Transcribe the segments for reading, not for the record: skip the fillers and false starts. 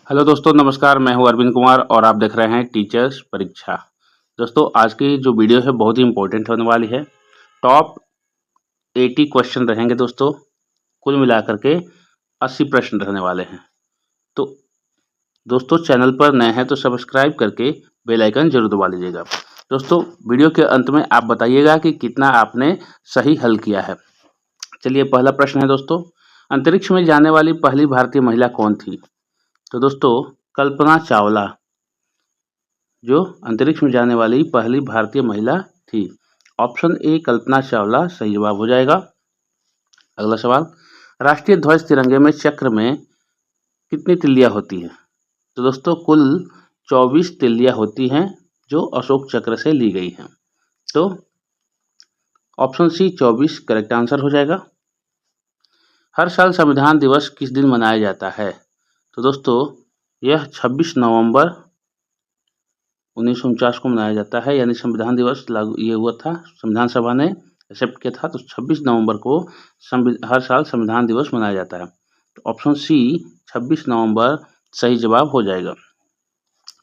Hello दोस्तों, नमस्कार। मैं हूं अरविंद कुमार और आप देख रहे हैं टीचर्स परीक्षा। दोस्तों, आज की जो वीडियो है बहुत ही इंपॉर्टेंट होने वाली है। टॉप 80 क्वेश्चन रहेंगे दोस्तों। कुल मिलाकर के 80 प्रश्न रहने वाले हैं। तो दोस्तों, चैनल पर नए हैं तो सब्सक्राइब करके बेल आइकन जरूर दबा लीजिएगा। दोस्तों, वीडियो के अंत में आप बताइएगा कि कितना आपने सही हल किया है। चलिए, पहला प्रश्न है दोस्तों, अंतरिक्ष में जाने वाली पहली भारतीय महिला कौन थी? तो दोस्तों, कल्पना चावला जो अंतरिक्ष में जाने वाली पहली भारतीय महिला थी। ऑप्शन ए कल्पना चावला सही जवाब हो जाएगा। अगला सवाल, राष्ट्रीय ध्वज तिरंगे में चक्र में कितनी तिल्लियां होती हैं? तो दोस्तों, कुल 24 तिल्लियां होती हैं जो अशोक चक्र से ली गई हैं। तो ऑप्शन सी 24 करेक्ट आंसर हो जाएगा। हर साल संविधान दिवस किस दिन मनाया जाता है? तो दोस्तों, यह 26 नवंबर 1949 को मनाया जाता है, यानी संविधान दिवस लागू ये हुआ था, संविधान सभा ने एक्सेप्ट किया था, तो 26 नवंबर को हर साल संविधान दिवस मनाया जाता है। तो ऑप्शन सी 26 नवंबर सही जवाब हो जाएगा।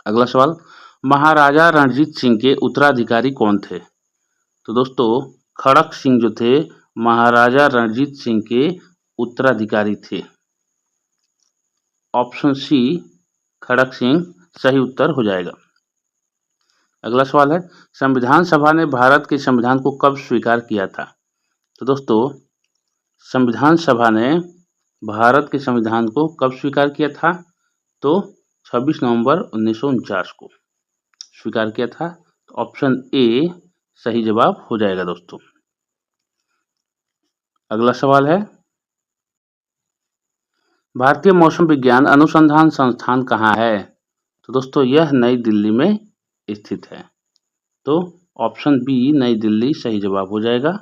अगला सवाल, महाराजा रणजीत सिंह के उत्तराधिकारी कौन थे? तो दोस्तों, खड़क सिंह जो थे महाराजा रणजीत सिंह के उत्तराधिकारी थे। ऑप्शन सी खड़क सिंह सही उत्तर हो जाएगा। अगला सवाल है, संविधान सभा ने भारत के संविधान को कब स्वीकार किया था? तो दोस्तों, संविधान सभा ने भारत के संविधान को कब स्वीकार किया था? तो 26 नवंबर 1949 को स्वीकार किया था। तो ऑप्शन ए सही जवाब हो जाएगा दोस्तों। अगला सवाल है, भारतीय मौसम विज्ञान अनुसंधान संस्थान कहाँ है? तो दोस्तों, यह नई दिल्ली में स्थित है। तो ऑप्शन बी नई दिल्ली सही जवाब हो जाएगा।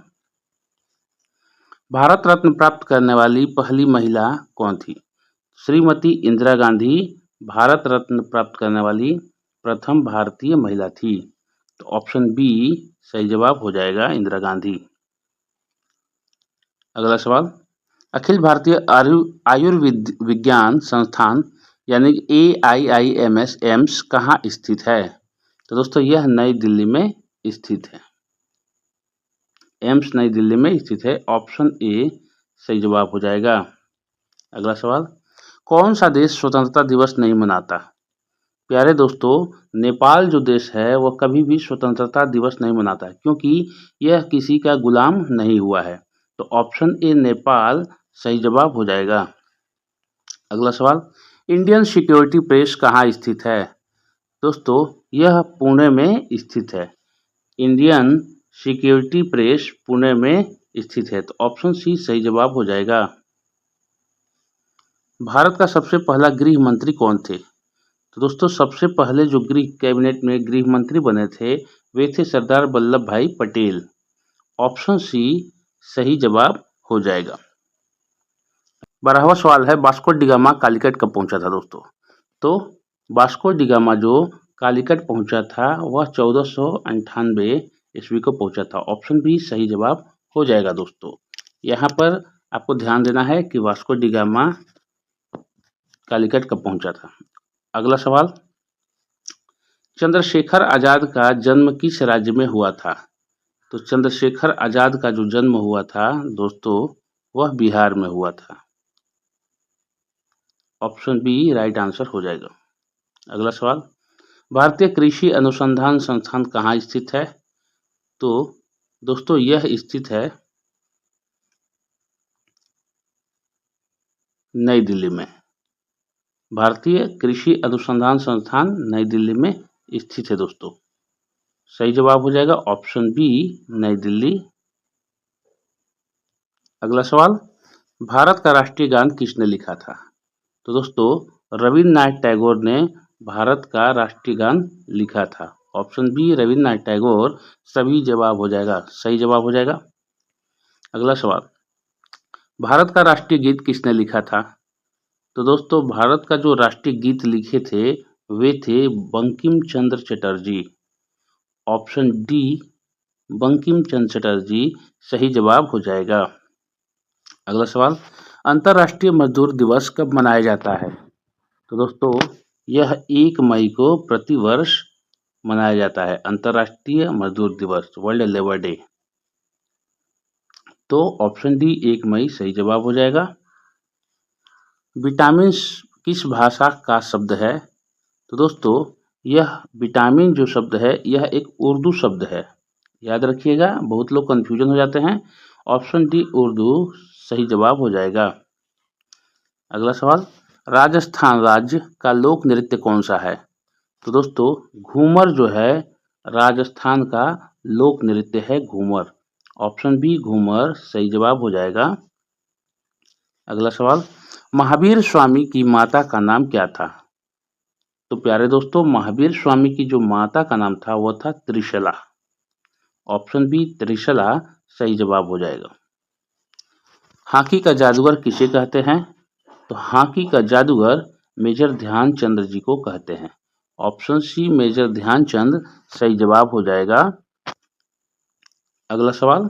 भारत रत्न प्राप्त करने वाली पहली महिला कौन थी? श्रीमती इंदिरा गांधी भारत रत्न प्राप्त करने वाली प्रथम भारतीय महिला थी। तो ऑप्शन बी सही जवाब हो जाएगा, इंदिरा गांधी। अगला सवाल, अखिल भारतीय आयुर्विज्ञान संस्थान यानी AIIMS एम्स कहाँ स्थित है? तो दोस्तों, यह नई दिल्ली में स्थित है। एम्स नई दिल्ली में स्थित है। ऑप्शन ए सही जवाब हो जाएगा। अगला सवाल, कौन सा देश स्वतंत्रता दिवस नहीं मनाता? प्यारे दोस्तों, नेपाल जो देश है वह कभी भी स्वतंत्रता दिवस नहीं मनाता, क्योंकि यह किसी का गुलाम नहीं हुआ है। तो ऑप्शन ए नेपाल सही जवाब हो जाएगा। अगला सवाल, इंडियन सिक्योरिटी प्रेस कहाँ स्थित है? दोस्तों, यह पुणे में स्थित है। इंडियन सिक्योरिटी प्रेस पुणे में स्थित है। तो ऑप्शन सी सही जवाब हो जाएगा। भारत का सबसे पहला गृह मंत्री कौन थे? तो दोस्तों, सबसे पहले जो गृह कैबिनेट में गृह मंत्री बने थे वे थे सरदार वल्लभ भाई पटेल। ऑप्शन सी सही जवाब हो जाएगा। 12वां सवाल है, वास्को डी गामा कालीकट कब पहुंचा था दोस्तों? तो वास्को डी गामा जो कालीकट पहुंचा था वह 1498 ईस्वी को पहुंचा था। ऑप्शन बी सही जवाब हो जाएगा दोस्तों। यहाँ पर आपको ध्यान देना है कि वास्को डी गामा कालीकट कब पहुंचा था। अगला सवाल, चंद्रशेखर आजाद का जन्म किस राज्य में हुआ था? तो चंद्रशेखर आजाद का जो जन्म हुआ था दोस्तों वह बिहार में हुआ था। ऑप्शन बी राइट आंसर हो जाएगा। अगला सवाल, भारतीय कृषि अनुसंधान संस्थान कहाँ स्थित है? तो दोस्तों, यह स्थित है नई दिल्ली में। भारतीय कृषि अनुसंधान संस्थान नई दिल्ली में स्थित है दोस्तों। सही जवाब हो जाएगा ऑप्शन बी नई दिल्ली। अगला सवाल, भारत का राष्ट्रीय गान किसने लिखा था? तो दोस्तों, रविन्द्रनाथ टैगोर ने भारत का राष्ट्रीय गान लिखा था। ऑप्शन बी रविन्द्रनाथ टैगोर सभी जवाब हो जाएगा, सही जवाब हो जाएगा। अगला सवाल, भारत का राष्ट्रीय गीत किसने लिखा था? तो दोस्तों, भारत का जो राष्ट्रीय गीत लिखे थे वे थे बंकिम चंद्र चटर्जी। ऑप्शन डी बंकिम चंद्र चटर्जी सही जवाब हो जाएगा। अगला सवाल, अंतर्राष्ट्रीय मजदूर दिवस कब मनाया जाता है? तो दोस्तों यह 1 मई को प्रतिवर्ष मनाया जाता है, अंतर्राष्ट्रीय मजदूर दिवस, वर्ल्ड लेबर डे। तो ऑप्शन डी 1 मई सही जवाब हो जाएगा। विटामिन किस भाषा का शब्द है? तो दोस्तों यह विटामिन जो शब्द है यह एक उर्दू शब्द है, याद रखिएगा, बहुत लोग कंफ्यूजन हो जाते हैं। ऑप्शन डी उर्दू सही जवाब हो जाएगा। अगला सवाल, राजस्थान राज्य का लोक नृत्य कौन सा है? तो दोस्तों घूमर जो है राजस्थान का लोक नृत्य है, घूमर। ऑप्शन बी घूमर सही जवाब हो जाएगा। अगला सवाल, महावीर स्वामी की माता का नाम क्या था? तो प्यारे दोस्तों महावीर स्वामी की जो माता का नाम था वो था त्रिशला। ऑप्शन बी त्रिशला सही जवाब हो जाएगा। हॉकी का जादूगर किसे कहते हैं? तो हॉकी का जादूगर मेजर ध्यानचंद जी को कहते हैं। ऑप्शन सी मेजर ध्यानचंद सही जवाब हो जाएगा। अगला सवाल,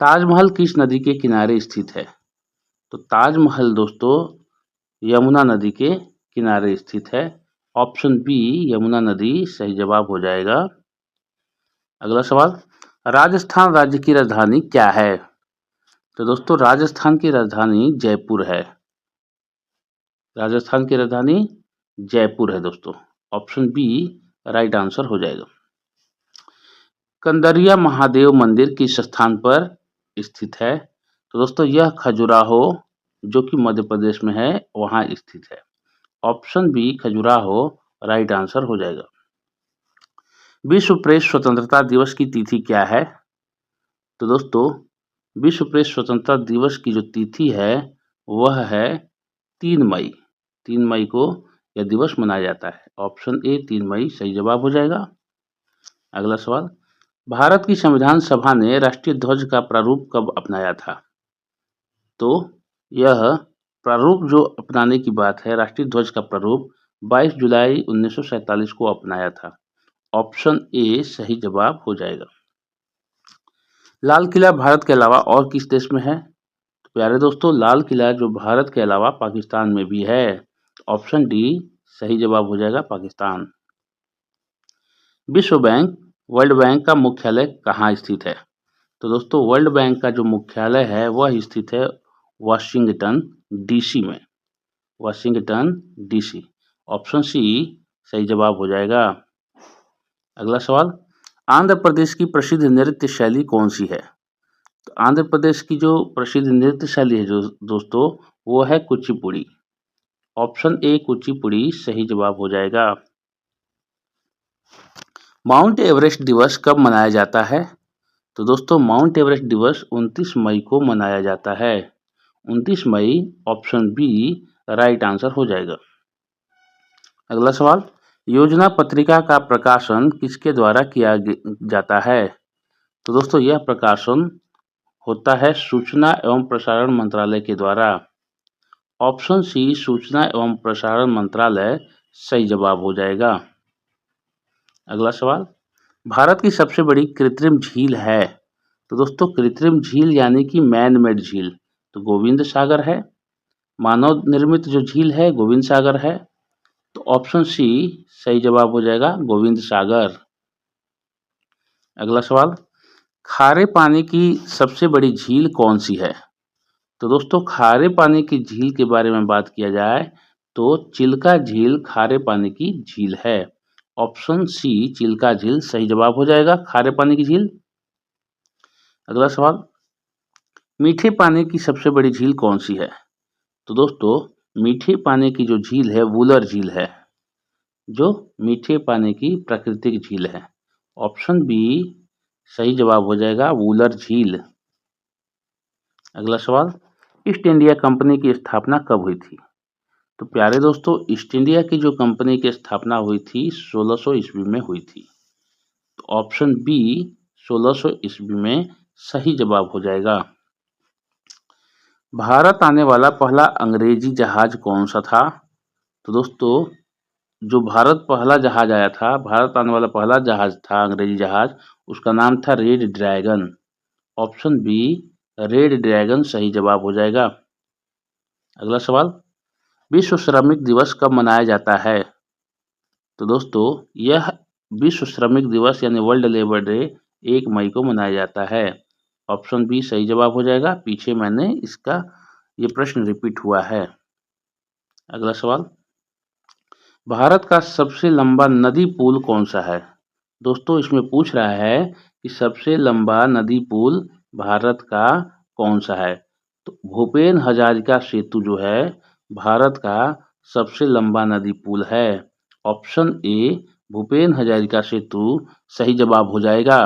ताजमहल किस नदी के किनारे स्थित है? तो ताजमहल दोस्तों यमुना नदी के किनारे स्थित है। ऑप्शन बी यमुना नदी सही जवाब हो जाएगा। अगला सवाल, राजस्थान राज्य की राजधानी क्या है? तो दोस्तों राजस्थान की राजधानी जयपुर है। राजस्थान की राजधानी जयपुर है दोस्तों। ऑप्शन बी राइट आंसर हो जाएगा। कंदरिया महादेव मंदिर किस स्थान पर स्थित है? तो दोस्तों यह खजुराहो जो कि मध्य प्रदेश में है वहां स्थित है। Option B Khajuraho right answer हो जाएगा। विश्व प्रेस स्वतंत्रता दिवस की तिथि क्या है? तो दोस्तों विश्व प्रेस स्वतंत्रता दिवस की जो तिथि है वह है 3 मई। 3 मई को यह दिवस मनाया जाता है। ऑप्शन ए 3 मई सही जवाब हो जाएगा। अगला सवाल, भारत की संविधान सभा ने राष्ट्रीय ध्वज का प्रारूप कब अपनाया था? तो यह प्रारूप जो अपनाने की बात है, राष्ट्रीय ध्वज का प्रारूप 22 जुलाई 1947 को अपनाया था। ऑप्शन ए सही जवाब हो जाएगा। लाल किला भारत के अलावा और किस देश में है? तो प्यारे दोस्तों लाल किला जो भारत के अलावा पाकिस्तान में भी है। ऑप्शन डी सही जवाब हो जाएगा, पाकिस्तान। विश्व बैंक वर्ल्ड बैंक का मुख्यालय कहाँ स्थित है? तो दोस्तों वर्ल्ड बैंक का जो मुख्यालय है वह स्थित है वाशिंगटन डीसी में। Washington DC. ऑप्शन सी सही जवाब हो जाएगा। अगला सवाल, आंध्र प्रदेश की प्रसिद्ध नृत्य शैली कौन सी है? तो आंध्र प्रदेश की जो प्रसिद्ध नृत्य शैली है जो दोस्तों वो है कुचिपुड़ी। ऑप्शन ए कुचिपुड़ी सही जवाब हो जाएगा। माउंट एवरेस्ट दिवस कब मनाया जाता है? तो दोस्तों माउंट एवरेस्ट दिवस 29 मई को मनाया जाता है। 29 मई ऑप्शन बी राइट आंसर हो जाएगा। अगला सवाल, योजना पत्रिका का प्रकाशन किसके द्वारा किया जाता है? तो दोस्तों यह प्रकाशन होता है सूचना एवं प्रसारण मंत्रालय के द्वारा। ऑप्शन सी सूचना एवं प्रसारण मंत्रालय सही जवाब हो जाएगा। अगला सवाल, भारत की सबसे बड़ी कृत्रिम झील है? तो दोस्तों कृत्रिम झील यानी कि मैन मेड झील तो गोविंद सागर है। मानव निर्मित जो झील है गोविंद सागर है। तो ऑप्शन सी सही जवाब हो जाएगा, गोविंद सागर। अगला सवाल, खारे पानी की सबसे बड़ी झील कौन सी है? तो दोस्तों खारे पानी की झील के बारे में बात किया जाए तो चिल्का झील खारे पानी की झील है। ऑप्शन सी चिल्का झील सही जवाब हो जाएगा, खारे पानी की झील। अगला सवाल, मीठे पानी की सबसे बड़ी झील कौन सी है? तो दोस्तों मीठे पानी की जो झील है वूलर झील है, जो मीठे पानी की प्राकृतिक झील है। ऑप्शन बी सही जवाब हो जाएगा, वूलर झील। अगला सवाल, ईस्ट इंडिया कंपनी की स्थापना कब हुई थी? तो प्यारे दोस्तों ईस्ट इंडिया की जो कंपनी की स्थापना हुई थी 1600 ईस्वी में हुई थी। तो ऑप्शन बी 1600 ईस्वी में सही जवाब हो जाएगा। भारत आने वाला पहला अंग्रेजी जहाज कौन सा था? तो दोस्तों जो पहला जहाज आया था, भारत आने वाला पहला जहाज था अंग्रेजी जहाज, उसका नाम था red dragon. Option B red dragon सही जवाब हो जाएगा। अगला सवाल, विश्व श्रमिक दिवस कब मनाया जाता है? तो दोस्तों यह विश्व श्रमिक दिवस यानी वर्ल्ड लेबर डे 1 मई को मनाया जाता है। ऑप्शन बी सही जवाब हो जाएगा। पीछे मैंने इसका ये प्रश्न रिपीट हुआ है। अगला सवाल, भारत का सबसे लंबा नदी पुल कौन सा है? दोस्तों इसमें पूछ रहा है कि सबसे लंबा नदी पुल भारत का कौन सा है? तो भूपेन हजारिका सेतु जो है भारत का सबसे लंबा नदी पुल है। ऑप्शन ए भूपेन हजारिका सेतु सही जवाब हो जाएगा।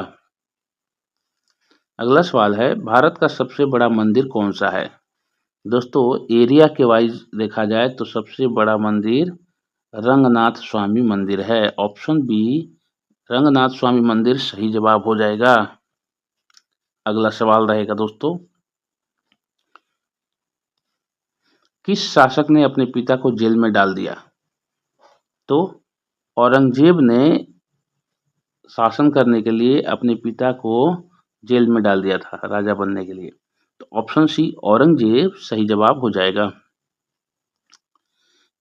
अगला सवाल है, भारत का सबसे बड़ा मंदिर कौन सा है? दोस्तों एरिया के वाइज देखा जाए तो सबसे बड़ा मंदिर रंगनाथ स्वामी मंदिर है। ऑप्शन बी रंगनाथ स्वामी मंदिर सही जवाब हो जाएगा। अगला सवाल रहेगा दोस्तों, किस शासक ने अपने पिता को जेल में डाल दिया? तो औरंगजेब ने शासन करने के लिए अपने पिता को जेल में डाल दिया था राजा बनने के लिए। तो ऑप्शन सी औरंगजेब सही जवाब हो जाएगा।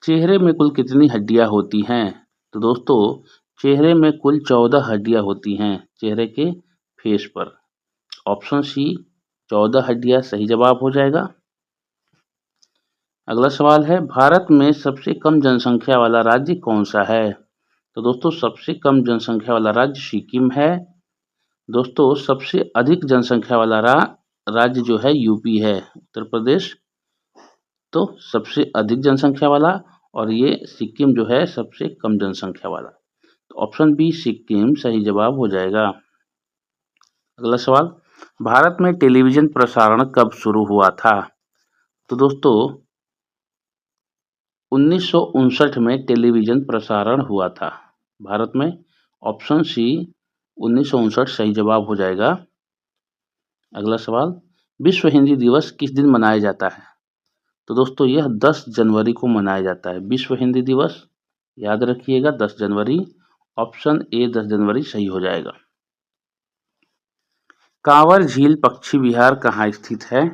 चेहरे में कुल कितनी हड्डियां होती हैं? तो दोस्तों चेहरे में कुल 14 हड्डियां होती हैं चेहरे के फेस पर। ऑप्शन सी 14 हड्डियां सही जवाब हो जाएगा। अगला सवाल है, भारत में सबसे कम जनसंख्या वाला राज्य कौन सा है? तो दोस्तों सबसे कम जनसंख्या वाला राज्य सिक्किम है। दोस्तों सबसे अधिक जनसंख्या वाला राज्य जो है यूपी है, उत्तर प्रदेश। तो सबसे अधिक जनसंख्या वाला, और ये सिक्किम जो है सबसे कम जनसंख्या वाला। तो ऑप्शन बी सिक्किम सही जवाब हो जाएगा। अगला सवाल, भारत में टेलीविजन प्रसारण कब शुरू हुआ था? तो दोस्तों 1959 में टेलीविजन प्रसारण हुआ था भारत में। ऑप्शन सी 1959 सही जवाब हो जाएगा। अगला सवाल, विश्व हिंदी दिवस किस दिन मनाया जाता है? तो दोस्तों यह 10 जनवरी को मनाया जाता है विश्व हिंदी दिवस। याद रखिएगा 10 जनवरी। ऑप्शन ए 10 जनवरी सही हो जाएगा। कांवर झील पक्षी विहार कहाँ स्थित है?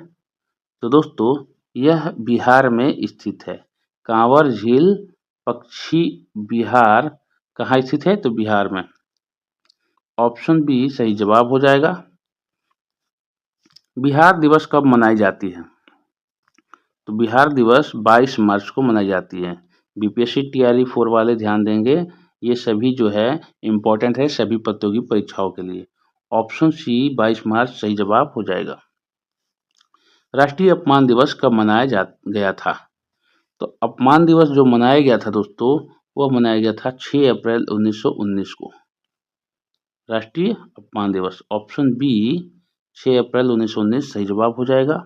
तो दोस्तों यह बिहार में स्थित है। कांवर झील पक्षी विहार कहाँ स्थित है? तो बिहार में। ऑप्शन बी सही जवाब हो जाएगा। बिहार दिवस कब मनाई जाती है? तो बिहार दिवस 22 मार्च को मनाई जाती है। बीपीएससी टीआरई 4 वाले ध्यान देंगे, ये सभी जो है इम्पोर्टेंट है सभी प्रतियोगी परीक्षाओं के लिए। ऑप्शन सी 22 मार्च सही जवाब हो जाएगा। राष्ट्रीय अपमान दिवस कब मनाया गया था? तो अपमान दिवस जो मनाया गया था दोस्तों वह मनाया गया था 6 अप्रैल 1919 को। राष्ट्रीय अपमान दिवस ऑप्शन बी 6 अप्रैल 1919 सही जवाब हो जाएगा।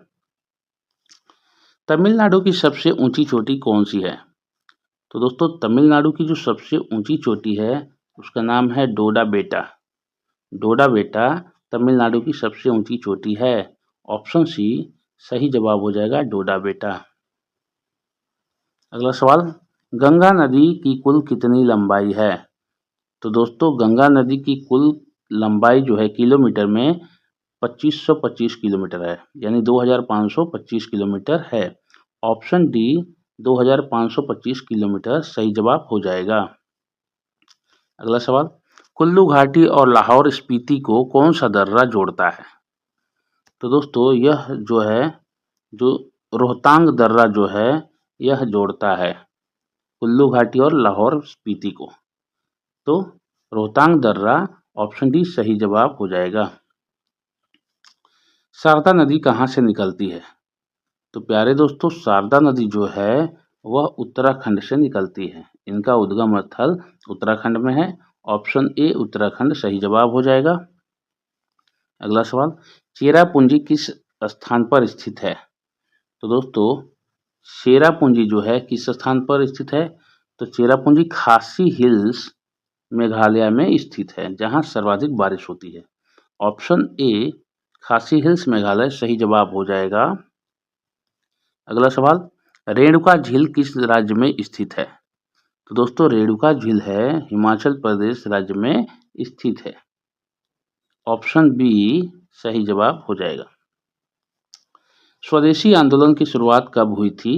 तमिलनाडु की सबसे ऊंची चोटी कौन सी है? तो दोस्तों तमिलनाडु की जो सबसे ऊंची चोटी है उसका नाम है डोडा बेटा। डोडा बेटा तमिलनाडु की सबसे ऊंची चोटी है। ऑप्शन सी सही जवाब हो जाएगा डोडा बेटा। अगला सवाल, गंगा नदी की कुल कितनी लंबाई है? तो दोस्तों गंगा नदी की कुल लंबाई जो है किलोमीटर में 2525 किलोमीटर है, यानी 2525 किलोमीटर है। ऑप्शन डी 2525 किलोमीटर सही जवाब हो जाएगा। अगला सवाल, कुल्लू घाटी और लाहौर स्पीति को कौन सा दर्रा जोड़ता है? तो दोस्तों यह जो है जो रोहतांग दर्रा जो है यह जोड़ता है कुल्लू घाटी और लाहौर स्पीति को। तो रोहतांग दर्रा ऑप्शन डी सही जवाब हो जाएगा। शारदा नदी कहाँ से निकलती है? तो प्यारे दोस्तों शारदा नदी जो है वह उत्तराखंड से निकलती है। इनका उद्गम स्थल उत्तराखंड में है। ऑप्शन ए उत्तराखंड सही जवाब हो जाएगा। अगला सवाल, चेरापूंजी किस स्थान पर स्थित है? तो दोस्तों चेरापूंजी जो है किस स्थान पर स्थित है? तो चेरापूंजी खासी हिल्स मेघालय में स्थित है जहां सर्वाधिक बारिश होती है। ऑप्शन ए खासी हिल्स मेघालय सही जवाब हो जाएगा। अगला सवाल, रेणुका झील किस राज्य में स्थित है? तो दोस्तों रेणुका झील है हिमाचल प्रदेश राज्य में स्थित है। ऑप्शन बी सही जवाब हो जाएगा। स्वदेशी आंदोलन की शुरुआत कब हुई थी?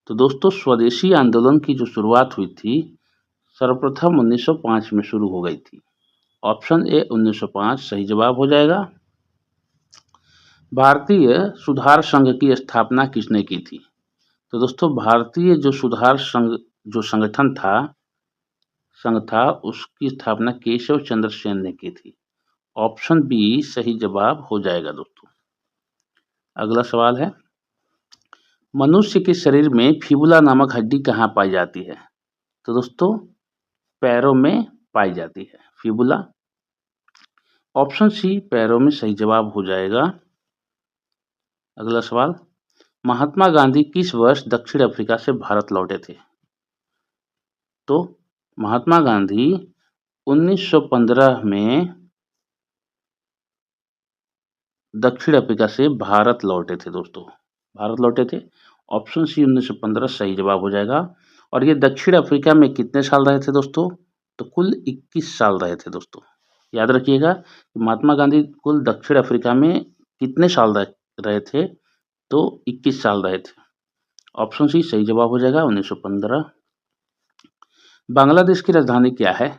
तो दोस्तों स्वदेशी आंदोलन की जो शुरुआत हुई थी सर्वप्रथम 1905 में शुरू हो गई थी। ऑप्शन ए 1905 सही जवाब हो जाएगा। भारतीय सुधार संघ की स्थापना किसने की थी? तो दोस्तों भारतीय जो सुधार संघ जो संघ था उसकी स्थापना केशव चंद्र सेन ने की थी। ऑप्शन बी सही जवाब हो जाएगा दोस्तों। अगला सवाल है, मनुष्य के शरीर में फिबुला नामक हड्डी कहाँ पाई जाती है? तो दोस्तों पैरों में पाई जाती है फिबुला। ऑप्शन सी पैरों में सही जवाब हो जाएगा। अगला सवाल, महात्मा गांधी किस वर्ष दक्षिण अफ्रीका से भारत लौटे थे? तो महात्मा गांधी 1915 में दक्षिण अफ्रीका से भारत लौटे थे दोस्तों। भारत लौटे थे। ऑप्शन सी 1915 सही जवाब हो जाएगा। और ये दक्षिण अफ्रीका में कितने साल रहे थे दोस्तों? तो कुल 21 साल रहे थे दोस्तों। याद रखिएगा कि महात्मा गांधी कुल दक्षिण अफ्रीका में कितने साल रहे थे? तो 21 साल रहे थे। ऑप्शन सी सही जवाब हो जाएगा 1915। बांग्लादेश की राजधानी क्या है?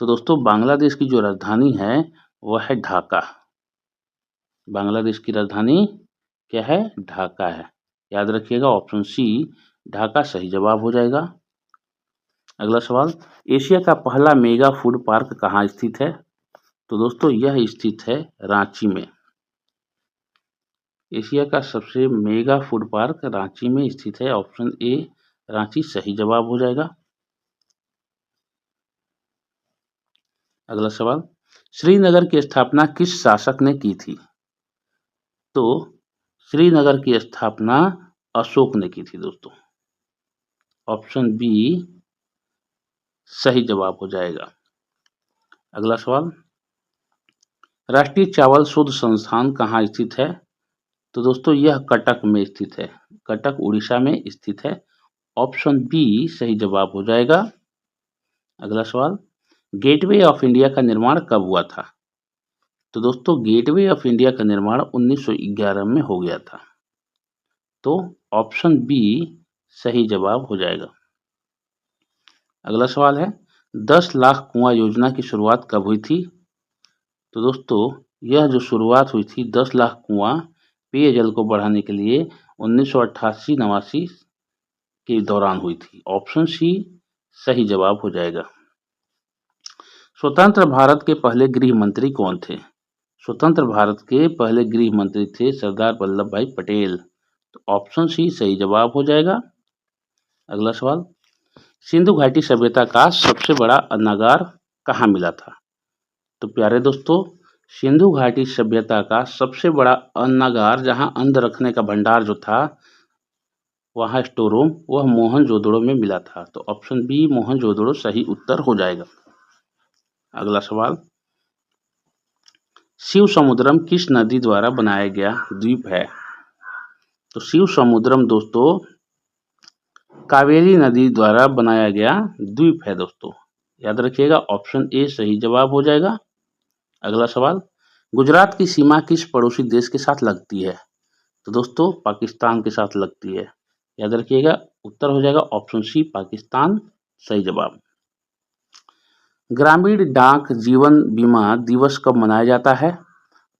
तो दोस्तों बांग्लादेश की जो राजधानी है वह है ढाका। बांग्लादेश की राजधानी क्या है? ढाका है। याद रखिएगा ऑप्शन सी ढाका सही जवाब हो जाएगा। अगला सवाल, एशिया का पहला मेगा फूड पार्क कहाँ स्थित है? तो दोस्तों यह स्थित है रांची में। एशिया का सबसे मेगा फूड पार्क रांची में स्थित है। ऑप्शन ए रांची सही जवाब हो जाएगा। अगला सवाल, श्रीनगर की स्थापना किस शासक ने की थी? तो श्रीनगर की स्थापना अशोक ने की थी दोस्तों। ऑप्शन बी सही जवाब हो जाएगा। अगला सवाल, राष्ट्रीय चावल शोध संस्थान कहाँ स्थित है? तो दोस्तों यह कटक में स्थित है। कटक उड़ीसा में स्थित है। ऑप्शन बी सही जवाब हो जाएगा। अगला सवाल, गेटवे ऑफ इंडिया का निर्माण कब हुआ था? तो दोस्तों गेटवे ऑफ इंडिया का निर्माण 1911 में हो गया था। तो ऑप्शन बी सही जवाब हो जाएगा। अगला सवाल है, 10 लाख कुआं योजना की शुरुआत कब हुई थी? तो दोस्तों यह जो शुरुआत हुई थी 10 लाख कुआं पेयजल को बढ़ाने के लिए 1988-89 के दौरान हुई थी। ऑप्शन सी सही जवाब हो जाएगा। स्वतंत्र भारत के पहले गृह मंत्री कौन थे? स्वतंत्र भारत के पहले गृह मंत्री थे सरदार वल्लभ भाई पटेल। तो ऑप्शन सी सही जवाब हो जाएगा। अगला सवाल, सिंधु घाटी सभ्यता का सबसे बड़ा अन्नागार कहाँ मिला था? तो प्यारे दोस्तों सिंधु घाटी सभ्यता का सबसे बड़ा अन्नागार जहां अन्न रखने का भंडार जो था वहां स्टोर रूम वह मोहनजोदड़ो में मिला था। तो ऑप्शन बी मोहनजोदड़ो सही उत्तर हो जाएगा। अगला सवाल, शिव समुद्रम किस नदी द्वारा बनाया गया द्वीप है? तो शिव समुद्रम दोस्तों कावेरी नदी द्वारा बनाया गया द्वीप है दोस्तों। याद रखिएगा ऑप्शन ए सही जवाब हो जाएगा। अगला सवाल, गुजरात की सीमा किस पड़ोसी देश के साथ लगती है? तो दोस्तों पाकिस्तान के साथ लगती है। याद रखिएगा उत्तर हो जाएगा ऑप्शन सी पाकिस्तान सही जवाब। ग्रामीण डाक जीवन बीमा दिवस कब मनाया जाता है?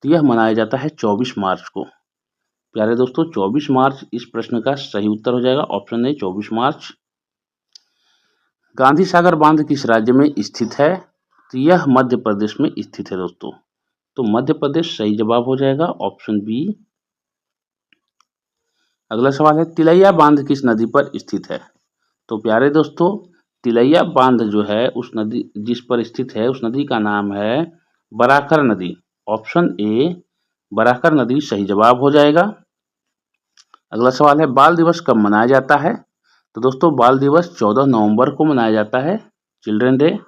तो यह मनाया जाता है 24 मार्च को। प्यारे दोस्तों 24 मार्च इस प्रश्न का सही उत्तर हो जाएगा। ऑप्शन ए 24 मार्च। गांधी सागर बांध किस राज्य में स्थित है? तो यह मध्य प्रदेश में स्थित है दोस्तों। तो मध्य प्रदेश सही जवाब हो जाएगा। Option B. अगला सवाल है, तिलैया बांध किस नदी पर स्थित है? तो प्यारे दोस्तों तिलैया बांध जो है उस नदी जिस पर स्थित है उस नदी का नाम है बराकर नदी। ऑप्शन ए बराकर नदी सही जवाब हो जाएगा। अगला सवाल है, बाल दिवस कब मनाया जाता है? तो दोस्तों बाल दिवस 14 नवंबर को मनाया जाता है, चिल्ड्रन डे।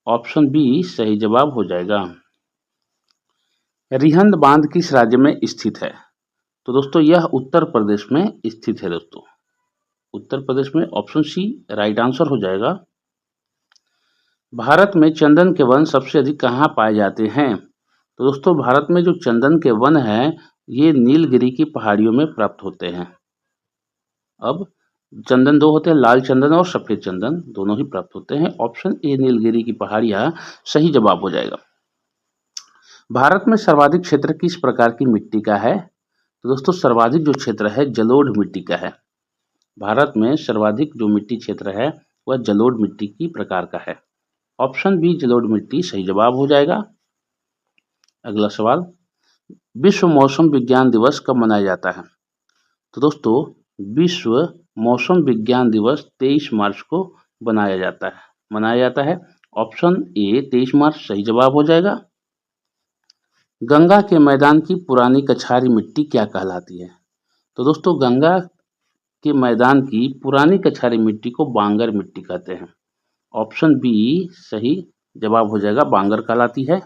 ऑप्शन बी सही जवाब हो जाएगा। रिहंद बांध किस राज्य में स्थित है? तो दोस्तों यह उत्तर प्रदेश में स्थित है दोस्तों। उत्तर प्रदेश में ऑप्शन सी राइट आंसर हो जाएगा। भारत में चंदन के वन सबसे अधिक कहाँ पाए जाते हैं? तो दोस्तों भारत में जो चंदन के वन हैं ये नीलगिरी की पहाड़ियों में प्राप्त होते हैं। अब चंदन दो होते हैं, लाल चंदन और सफेद चंदन दोनों ही प्राप्त होते हैं। ऑप्शन ए नीलगिरी की पहाड़ियां सही जवाब हो जाएगा। भारत में सर्वाधिक क्षेत्र किस प्रकार की मिट्टी का है? तो दोस्तों सर्वाधिक जो क्षेत्र है जलोढ़ मिट्टी का है। भारत में सर्वाधिक जो मिट्टी क्षेत्र है वह जलोढ़ मिट्टी की प्रकार का है। ऑप्शन बी जलोढ़ मिट्टी सही जवाब हो जाएगा। अगला सवाल, विश्व मौसम विज्ञान दिवस कब मनाया जाता है? तो दोस्तों विश्व मौसम विज्ञान दिवस 23 मार्च को मनाया जाता है। ऑप्शन ए 23 मार्च सही जवाब हो जाएगा। गंगा के मैदान की पुरानी कछारी मिट्टी क्या कहलाती है? तो दोस्तों गंगा के मैदान की पुरानी कछारी मिट्टी को बांगर मिट्टी कहते हैं। ऑप्शन बी सही जवाब हो जाएगा, बांगर कहलाती है।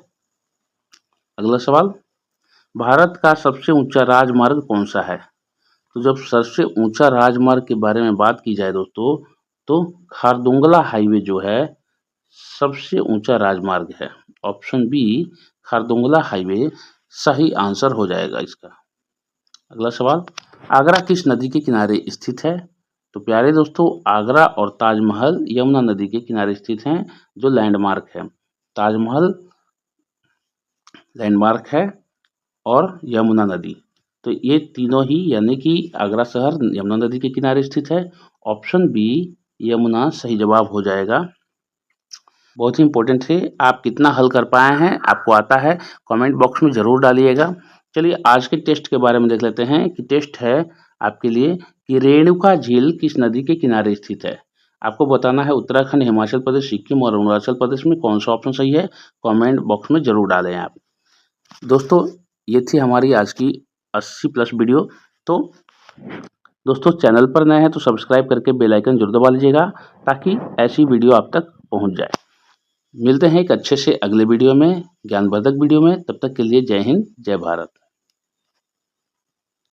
अगला सवाल, भारत का सबसे ऊंचा राजमार्ग कौन सा है? तो जब सबसे ऊंचा राजमार्ग के बारे में बात की जाए दोस्तों तो खारदुंगला हाईवे जो है सबसे ऊंचा राजमार्ग है। ऑप्शन बी खारदुंगला हाईवे सही आंसर हो जाएगा इसका। अगला सवाल, आगरा किस नदी के किनारे स्थित है? तो प्यारे दोस्तों आगरा और ताजमहल यमुना नदी के किनारे स्थित हैं, जो लैंडमार्क है। ताजमहल लैंडमार्क है और यमुना नदी, तो ये तीनों ही यानी कि आगरा शहर यमुना नदी के किनारे स्थित है। ऑप्शन बी यमुना सही जवाब हो जाएगा। बहुत ही इंपॉर्टेंट है, आप कितना हल कर पाए हैं आपको आता है कमेंट बॉक्स में ज़रूर डालिएगा। चलिए आज के टेस्ट के बारे में देख लेते हैं कि टेस्ट है आपके लिए कि रेणुका झील किस नदी के किनारे स्थित है। आपको बताना है उत्तराखंड, हिमाचल प्रदेश, सिक्किम और अरुणाचल प्रदेश में कौन सा ऑप्शन सही है, कमेंट बॉक्स में ज़रूर डालें आप। दोस्तों ये थी हमारी आज की 80+ वीडियो। तो दोस्तों चैनल पर नए हैं तो सब्सक्राइब करके बेल आइकन जरूर दबा लीजिएगा ताकि ऐसी वीडियो आप तक पहुंच जाए। मिलते हैं एक अच्छे से अगले वीडियो में, ज्ञानवर्धक वीडियो में। तब तक के लिए जय हिंद, जय भारत।